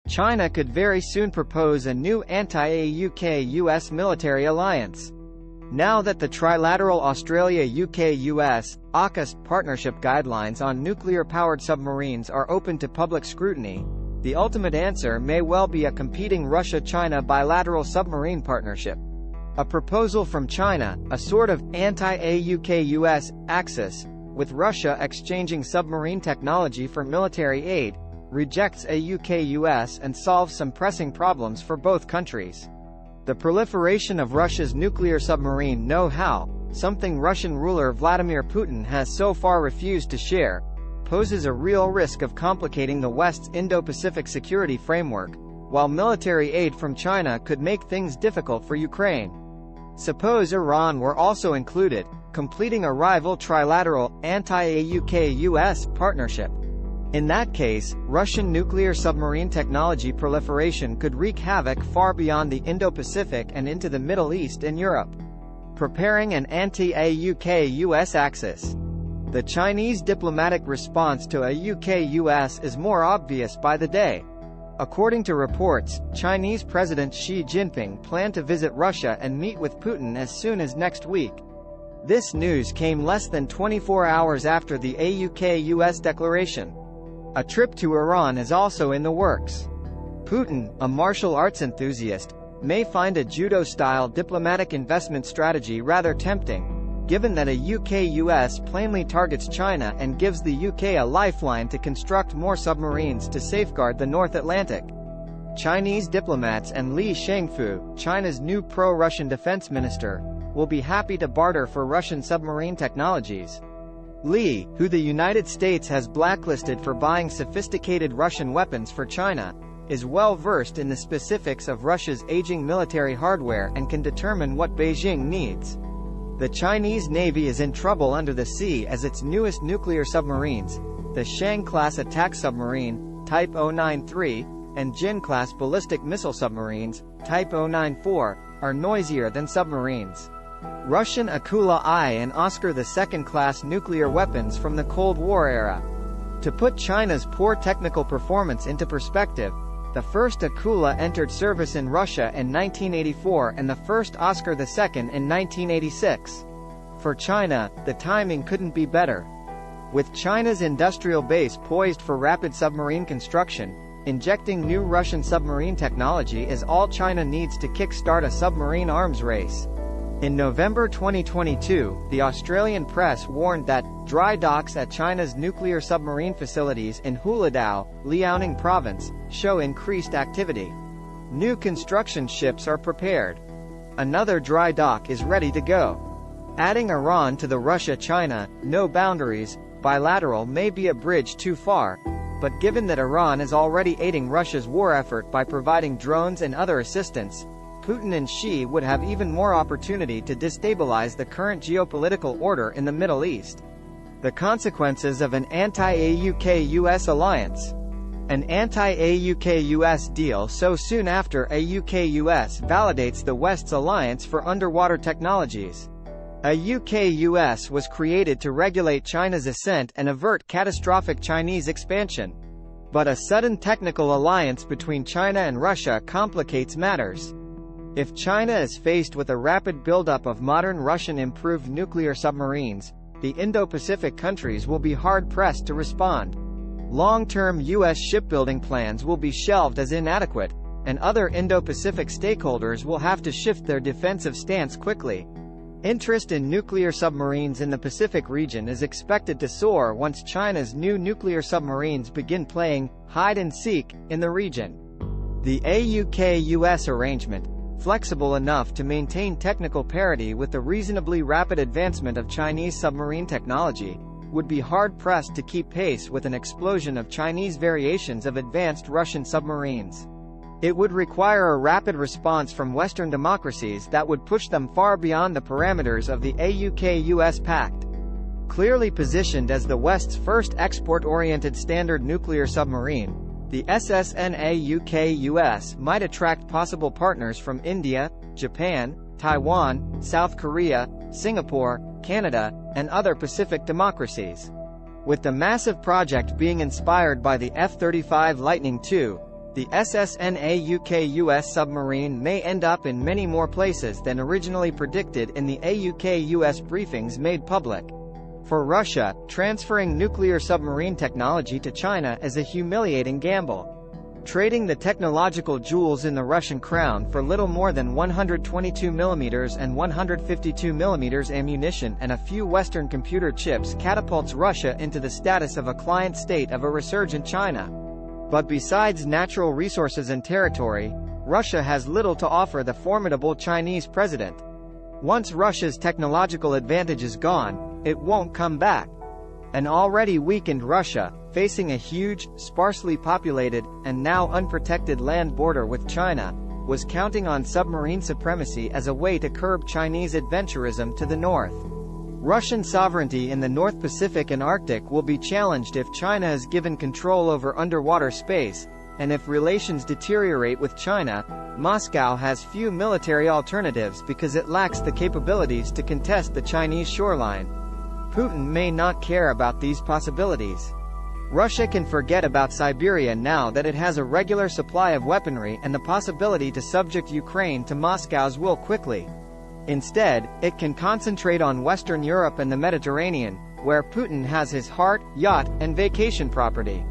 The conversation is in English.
China could very soon propose a new anti-AUKUS military alliance. Now that the trilateral Australia-UK-US, AUKUS, partnership guidelines on nuclear-powered submarines are open to public scrutiny, the ultimate answer may well be a competing Russia-China bilateral submarine partnership. A proposal from China, a sort of anti-AUKUS axis, with Russia exchanging submarine technology for military aid, rejects AUKUS and solves some pressing problems for both countries. The proliferation of Russia's nuclear submarine know-how, something Russian ruler Vladimir Putin has so far refused to share, poses a real risk of complicating the West's Indo-Pacific security framework, while military aid from China could make things difficult for Ukraine. Suppose Iran were also included, completing a rival trilateral, anti-AUKUS partnership. In that case, Russian nuclear submarine technology proliferation could wreak havoc far beyond the Indo-Pacific and into the Middle East and Europe. Preparing an anti-AUKUS axis. The Chinese diplomatic response to AUKUS is more obvious by the day. According to reports, Chinese President Xi Jinping planned to visit Russia and meet with Putin as soon as next week. This news came less than 24 hours after the AUKUS declaration. A trip to Iran is also in the works. Putin, a martial arts enthusiast, may find a judo-style diplomatic investment strategy rather tempting, given that AUKUS plainly targets China and gives the UK a lifeline to construct more submarines to safeguard the North Atlantic. Chinese diplomats and Li Shangfu, China's new pro-Russian defense minister, will be happy to barter for Russian submarine technologies. Li, who the United States has blacklisted for buying sophisticated Russian weapons for China, is well versed in the specifics of Russia's aging military hardware and can determine what Beijing needs. The Chinese Navy is in trouble under the sea as its newest nuclear submarines, the Shang-class attack submarine, Type 093, and Jin-class ballistic missile submarines, Type 094, are noisier than submarines. Russian Akula I and Oscar II class nuclear weapons from the Cold War era. To put China's poor technical performance into perspective, the first Akula entered service in Russia in 1984 and the first Oscar II in 1986. For China, the timing couldn't be better. With China's industrial base poised for rapid submarine construction, injecting new Russian submarine technology is all China needs to kickstart a submarine arms race. In November 2022, the Australian press warned that dry docks at China's nuclear submarine facilities in Huludao, Liaoning Province, show increased activity. New construction ships are prepared. Another dry dock is ready to go. Adding Iran to the Russia-China, no boundaries, bilateral may be a bridge too far, but given that Iran is already aiding Russia's war effort by providing drones and other assistance, Putin and Xi would have even more opportunity to destabilize the current geopolitical order in the Middle East. The consequences of an anti-AUKUS alliance. An anti-AUKUS deal so soon after AUKUS validates the West's alliance for underwater technologies. AUKUS was created to regulate China's ascent and avert catastrophic Chinese expansion. But a sudden technical alliance between China and Russia complicates matters. If China is faced with a rapid buildup of modern Russian improved nuclear submarines, the Indo-Pacific countries will be hard-pressed to respond. Long-term U.S. shipbuilding plans will be shelved as inadequate, and other Indo-Pacific stakeholders will have to shift their defensive stance quickly. Interest in nuclear submarines in the Pacific region is expected to soar once China's new nuclear submarines begin playing hide-and-seek in the region. The AUKUS arrangement, flexible enough to maintain technical parity with the reasonably rapid advancement of Chinese submarine technology, would be hard-pressed to keep pace with an explosion of Chinese variations of advanced Russian submarines. It would require a rapid response from Western democracies that would push them far beyond the parameters of the AUKUS Pact. Clearly positioned as the West's first export-oriented standard nuclear submarine, the SSN-AUKUS might attract possible partners from India, Japan, Taiwan, South Korea, Singapore, Canada, and other Pacific democracies. With the massive project being inspired by the F-35 Lightning II, The SSN-AUKUS submarine may end up in many more places than originally predicted in the AUKUS briefings made public. For Russia, transferring nuclear submarine technology to China is a humiliating gamble. Trading the technological jewels in the Russian crown for little more than 122mm and 152mm ammunition and a few Western computer chips catapults Russia into the status of a client state of a resurgent China. But besides natural resources and territory, Russia has little to offer the formidable Chinese president. Once Russia's technological advantage is gone, it won't come back. An already weakened Russia, facing a huge, sparsely populated, and now unprotected land border with China, was counting on submarine supremacy as a way to curb Chinese adventurism to the north. Russian sovereignty in the North Pacific and Arctic will be challenged if China is given control over underwater space, and if relations deteriorate with China, Moscow has few military alternatives because it lacks the capabilities to contest the Chinese shoreline. Putin may not care about these possibilities. Russia can forget about Siberia now that it has a regular supply of weaponry and the possibility to subject Ukraine to Moscow's will quickly. Instead, it can concentrate on Western Europe and the Mediterranean, where Putin has his heart, yacht, and vacation property.